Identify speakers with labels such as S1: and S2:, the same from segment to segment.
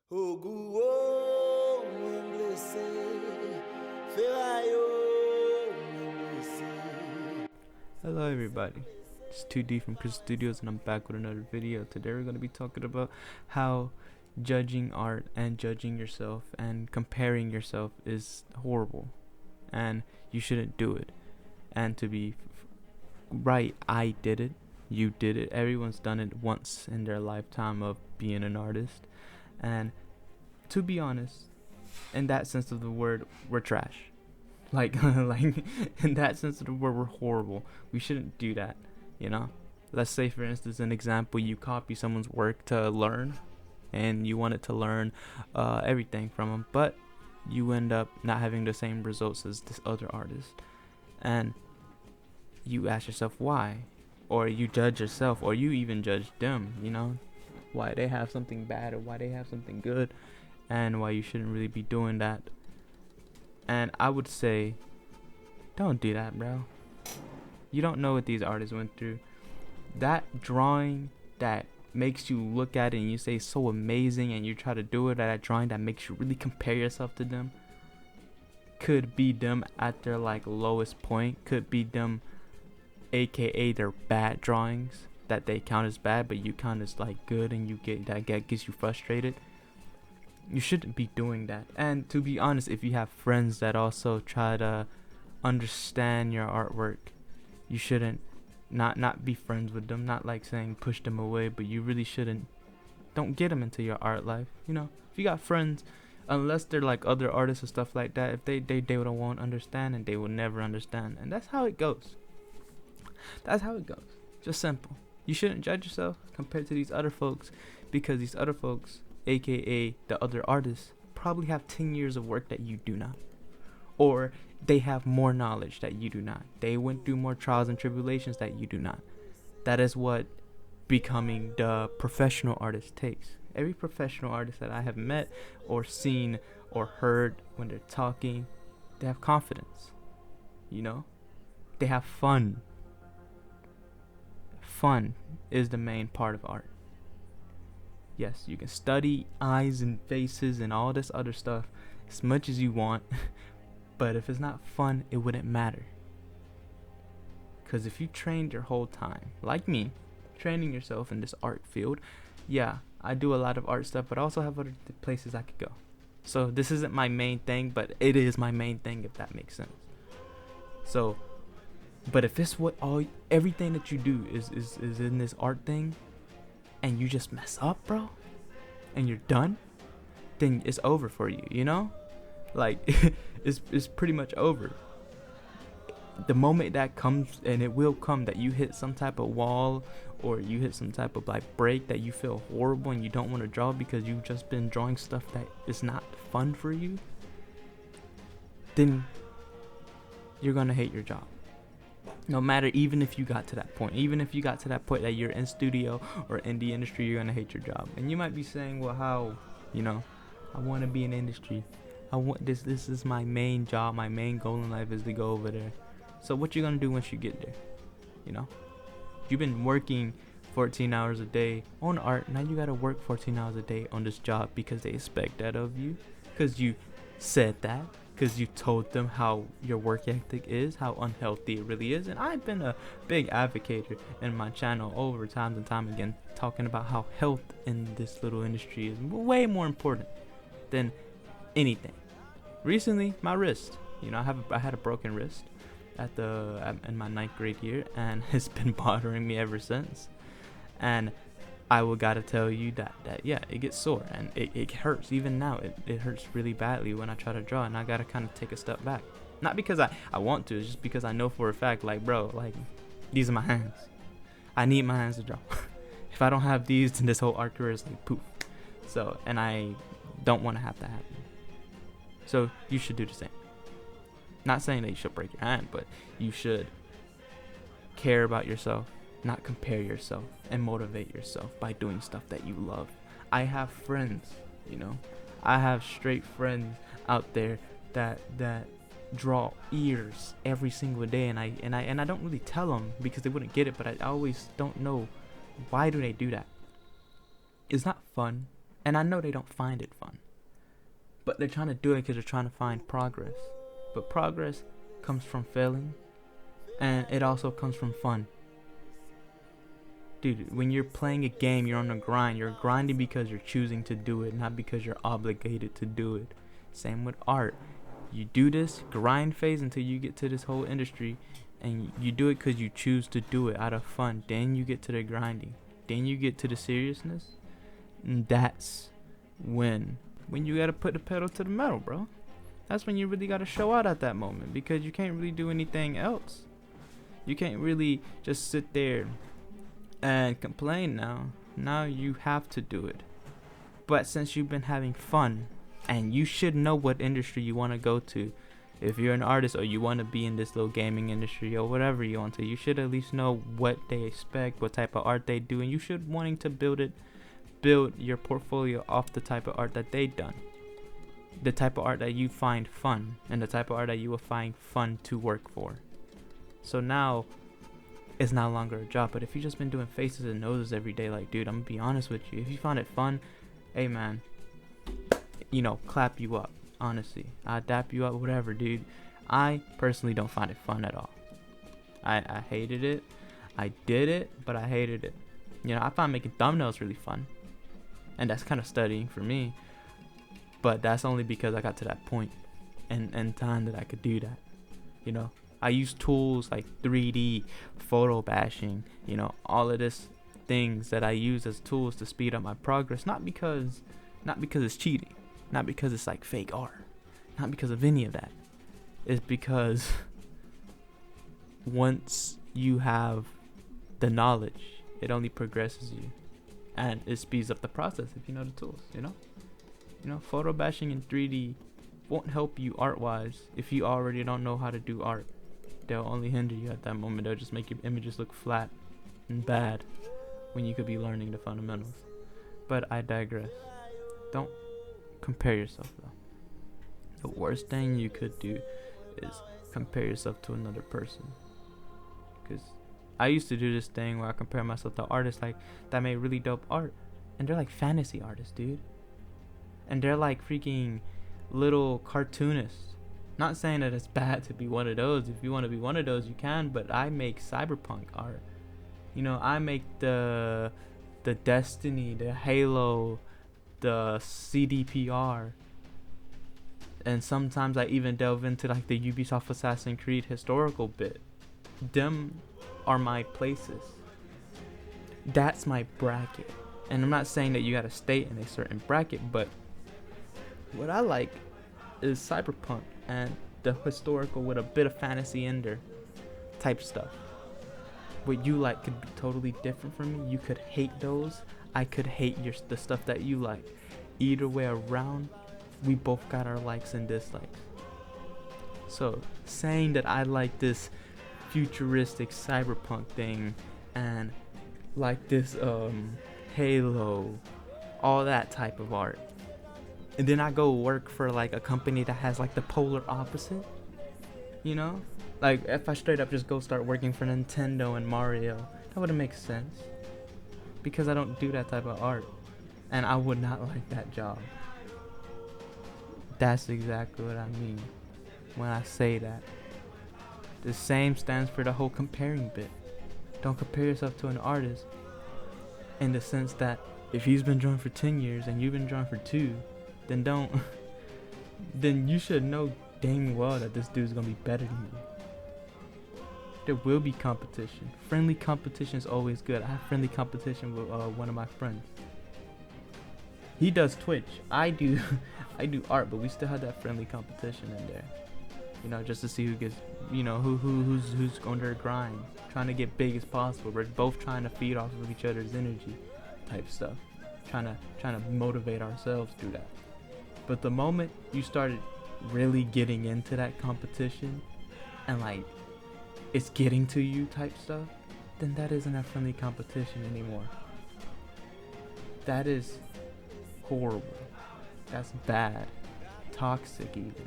S1: Hello everybody, it's 2D from Chris Studios and I'm back with another video. Today we're going to be talking about how judging art and judging yourself and comparing yourself is horrible and you shouldn't do it. And to be right, I did it, you did it, everyone's done it once in their lifetime of being an artist. And to be honest, in that sense of the word, we're trash. Like in that sense of the word, we're horrible. We shouldn't do that, you know. Let's say, for instance, an example: you copy someone's work to learn, and you wanted to learn everything from them, but you end up not having the same results as this other artist, and you ask yourself why, or you judge yourself, or you even judge them. You know, why they have something bad or why they have something good, and why you shouldn't really be doing that. And I would say, don't do that, bro. You don't know what these artists went through. That drawing that makes you look at it and you say so amazing, and you try to do it at that drawing that makes you really compare yourself to them, could be them at their like lowest point. Could be them, aka their bad drawings that they count as bad, but you count as like good, and you gets you frustrated. You shouldn't be doing that. And to be honest, if you have friends that also try to understand your artwork, you shouldn't not be friends with them. Not like saying push them away, but you really shouldn't. Don't get them into your art life. You know, if you got friends, unless they're like other artists or stuff like that, if they won't understand, and they will never understand. And that's how it goes. That's how it goes. Just simple. You shouldn't judge yourself compared to these other folks, because these other folks, aka the other artists, probably have 10 years of work that you do not, or they have more knowledge that you do not. They went through more trials and tribulations that you do not. That is what becoming the professional artist takes. Every professional artist that I have met or seen or heard, when they're talking, they have confidence. You know, they have fun. Fun is the main part of art. Yes, you can study eyes and faces and all this other stuff as much as you want, but if it's not fun, it wouldn't matter. Because if you trained your whole time, like me, training yourself in this art field, yeah, I do a lot of art stuff, but I also have other places I could go. So this isn't my main thing, but it is my main thing, if that makes sense. So, but if it's everything that you do is in this art thing, and you just mess up, bro, and you're done, then it's over for you, you know? Like, it's pretty much over. The moment that comes, and it will come, that you hit some type of wall, or you hit some type of like break, that you feel horrible and you don't want to draw because you've just been drawing stuff that is not fun for you, then you're gonna hate your job. No matter, even if you got to that point, that you're in studio or in the industry, you're gonna hate your job. And you might be saying, well, how? You know, I want to be in industry. I want this is my main job. My main goal in life is to go over there. So what you gonna do once you get there? You know, you've been working 14 hours a day on art. Now you gotta work 14 hours a day on this job because they expect that of you, because you said that, because you told them how your work ethic is, how unhealthy it really is. And I've been a big advocate in my channel over time and time again, talking about how health in this little industry is way more important than anything. Recently, my wrist. You know, I had a broken wrist in my 9th grade year, and it's been bothering me ever since. And I gotta tell you that yeah, it gets sore, and it hurts. Even now, it hurts really badly when I try to draw, and I gotta kind of take a step back. Not because I want to, it's just because I know for a fact, like, bro, like, these are my hands. I need my hands to draw. If I don't have these, then this whole art career is like poof. So, and I don't want to have that happen. So you should do the same. Not saying that you should break your hand, but you should care about yourself, not compare yourself, and motivate yourself by doing stuff that you love. I have friends, you know, I have straight friends out there that draw ears every single day, and I don't really tell them because they wouldn't get it, but I always don't know, why do they do that? It's not fun, And I know they don't find it fun, but they're trying to do it because they're trying to find progress. But progress comes from failing, and it also comes from fun. Dude, when you're playing a game, you're on a grind. You're grinding because you're choosing to do it, not because you're obligated to do it. Same with art. You do this grind phase until you get to this whole industry, and you do it because you choose to do it out of fun. Then you get to the grinding. Then you get to the seriousness. And that's when you gotta put the pedal to the metal, bro. That's when you really gotta show out at that moment, because you can't really do anything else. You can't really just sit there and complain now. Now you have to do it. But since you've been having fun, and you should know what industry you want to go to, if you're an artist or you want to be in this little gaming industry or whatever you want to, you should at least know what they expect, what type of art they do, and you should wanting to build your portfolio off the type of art that they done, the type of art that you find fun, and the type of art that you will find fun to work for. So now it's no longer a job. But if you just been doing faces and noses every day, like, dude, I'm gonna be honest with you, if you find it fun, hey man, clap you up. Honestly, I dap you up, whatever, dude. I personally don't find it fun at all. I hated it. I did it, but I hated it. I find making thumbnails really fun, and that's kind of studying for me. But that's only because I got to that point and time that I could do that. I use tools like 3D, photo bashing, all of this things that I use as tools to speed up my progress. Not because it's cheating, not because it's like fake art, not because of any of that. It's because once you have the knowledge, it only progresses you, and it speeds up the process if you know the tools. Photo bashing in 3D won't help you art-wise if you already don't know how to do art. They'll only hinder you at that moment. They'll just make your images look flat and bad when you could be learning the fundamentals. But I digress. Don't compare yourself, though. The worst thing you could do is compare yourself to another person. Because I used to do this thing where I compare myself to artists like that made really dope art, and they're like fantasy artists, dude. And they're like freaking little cartoonists. Not saying that it's bad to be one of those. If you want to be one of those, you can. But I make cyberpunk art. I make the Destiny, the Halo, the CDPR, and sometimes I even delve into like the Ubisoft Assassin's Creed historical bit. Them are my places. That's my bracket. And I'm not saying that you gotta stay in a certain bracket, but what I like is cyberpunk and the historical with a bit of fantasy in there type stuff. What you like could be totally different from me. You could hate those. I could hate the stuff that you like. Either way around, we both got our likes and dislikes. So saying that I like this futuristic cyberpunk thing and like this Halo, all that type of art, and then I go work for like a company that has like the polar opposite, like if I straight up just go start working for Nintendo and Mario, that wouldn't make sense, because I don't do that type of art, and I would not like that job. That's exactly what I mean when I say that. The same stands for the whole comparing bit. Don't compare yourself to an artist in the sense that if he's been drawing for 10 years and you've been drawing for 2, then don't. Then you should know dang well that this dude's gonna be better than you. There will be competition. Friendly competition is always good. I have friendly competition with one of my friends. He does Twitch. I do art, but we still have that friendly competition in there. Just to see who gets, who's on their grind, trying to get big as possible. We're both trying to feed off of each other's energy, type stuff. Trying to motivate ourselves through that. But the moment you started really getting into that competition, and like it's getting to you type stuff, then that isn't a friendly competition anymore. That is horrible. That's bad. Toxic even.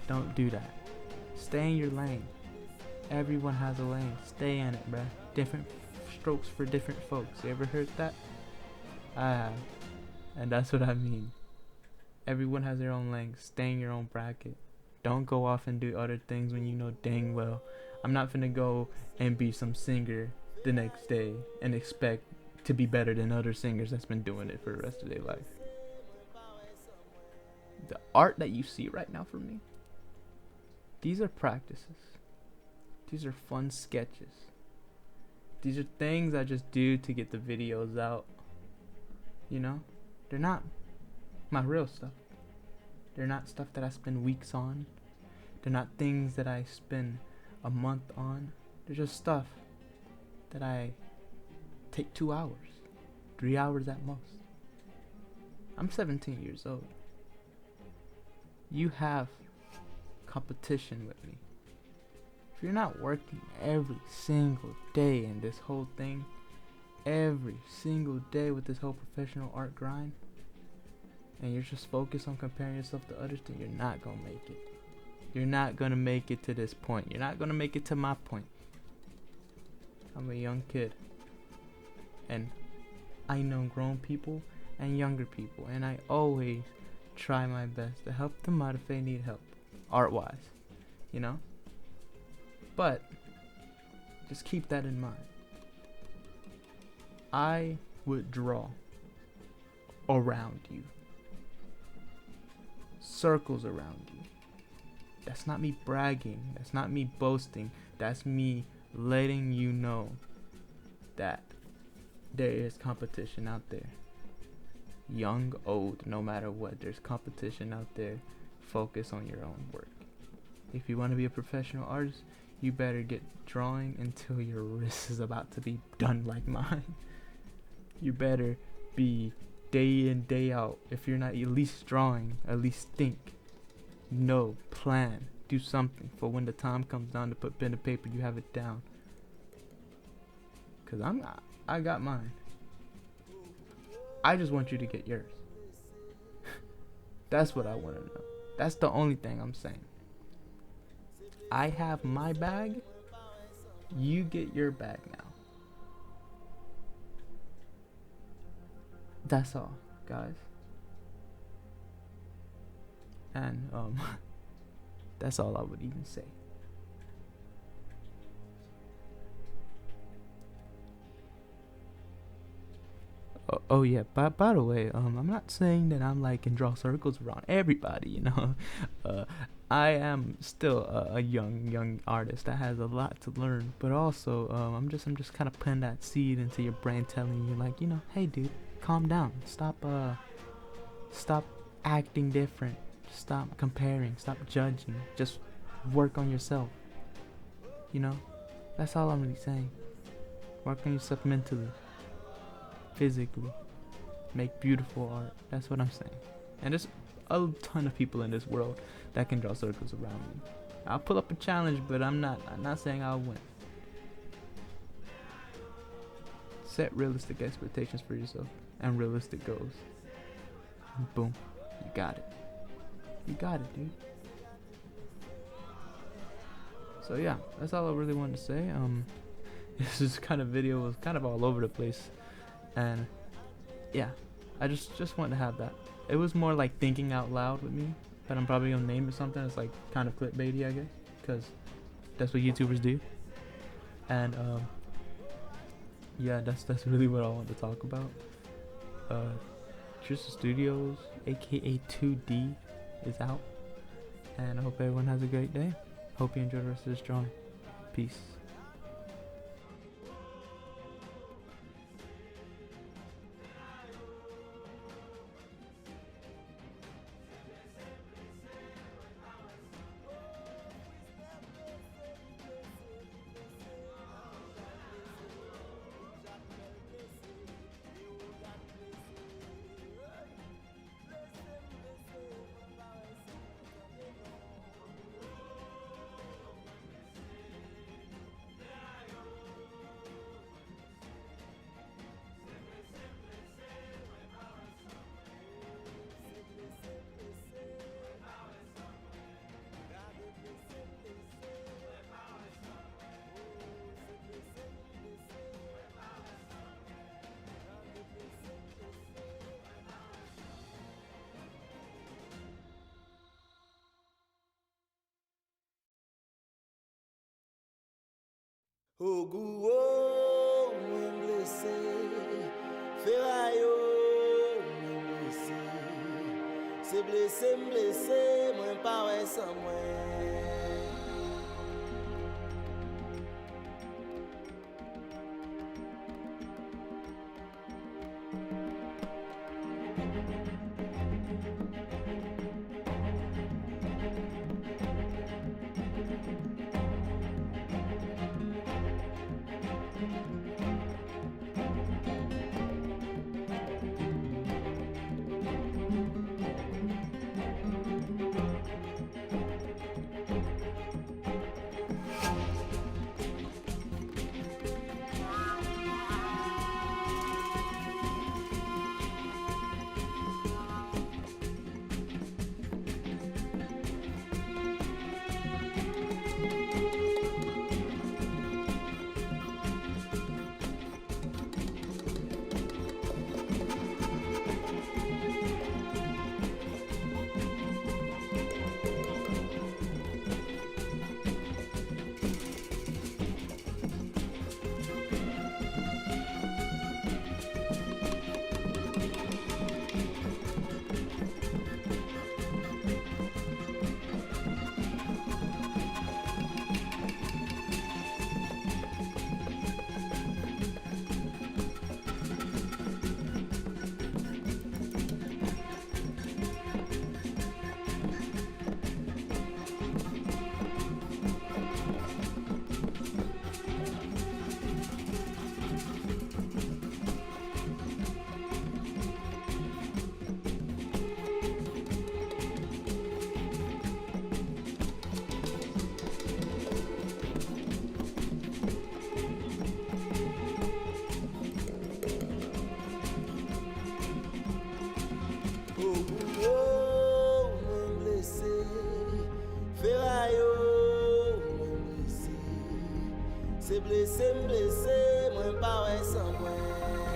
S1: Don't do that. Stay in your lane. Everyone has a lane. Stay in it, bruh. Different strokes for different folks. You ever heard that? I have. And that's what I mean. Everyone has their own length. Stay in your own bracket. Don't go off and do other things when you know dang well I'm not finna go and be some singer the next day and expect to be better than other singers that's been doing it for the rest of their life. The art that you see right now from me, these are practices. These are fun sketches. These are things I just do to get the videos out. You know? They're not my real stuff. They're not stuff that I spend weeks on. They're not things that I spend a month on. They're just stuff that I take 2 hours, 3 hours at most. I'm 17 years old. You have competition with me. If you're not working every single day in this whole thing, every single day with this whole professional art grind, and you're just focused on comparing yourself to others, then you're not gonna make it. You're not gonna make it to this point. You're not gonna make it to my point. I'm a young kid, and I know grown people and younger people, and I always try my best to help them out if they need help, art-wise, you know? But just keep that in mind. I would draw around you, circles around you. That's not me bragging. That's not me boasting. That's me letting you know that there is competition out there. Young, old, no matter what, there's competition out there. Focus on your own work. If you want to be a professional artist, you better get drawing until your wrist is about to be done like mine. You better be day in, day out. If you're not at least drawing, at least think. Know, plan, do something for when the time comes down to put pen to paper, you have it down. Cause I got mine. I just want you to get yours. That's what I want to know. That's the only thing I'm saying. I have my bag. You get your bag now. That's all, guys. And that's all I would even say. Oh yeah, by the way, I'm not saying that I'm like can draw circles around everybody, you know. I am still a young artist that has a lot to learn, but also I'm just kind of putting that seed into your brain, telling you like, you know, hey dude, calm down, stop acting different, stop comparing, stop judging, just work on yourself. You know, that's all I'm really saying. Work on yourself mentally, physically, make beautiful art. That's what I'm saying. And there's a ton of people in this world that can draw circles around me. I'll pull up a challenge, but I'm not saying I'll win. Set realistic expectations for yourself and realistic goals. And boom, you got it. You got it, dude. So yeah, that's all I really wanted to say. This kind of video was kind of all over the place, and yeah, I just wanted to have that. It was more like thinking out loud with me, but I'm probably gonna name it something that's like kind of clickbaity, I guess, because that's what YouTubers do. And yeah, that's really what I want to talk about. Tristan Studios, aka 2D, is out, and I hope everyone has a great day. Hope you enjoy the rest of this drawing. Peace.
S2: Au goût, mwen blessé, ferraille, mwen blessé. C'est blessé, m'blessé, mwen pa wè sans mwen. Mwen blessé, ferraille, mwen blessé. C'est blessé, m'blessé, mwen pa wè sans mwen.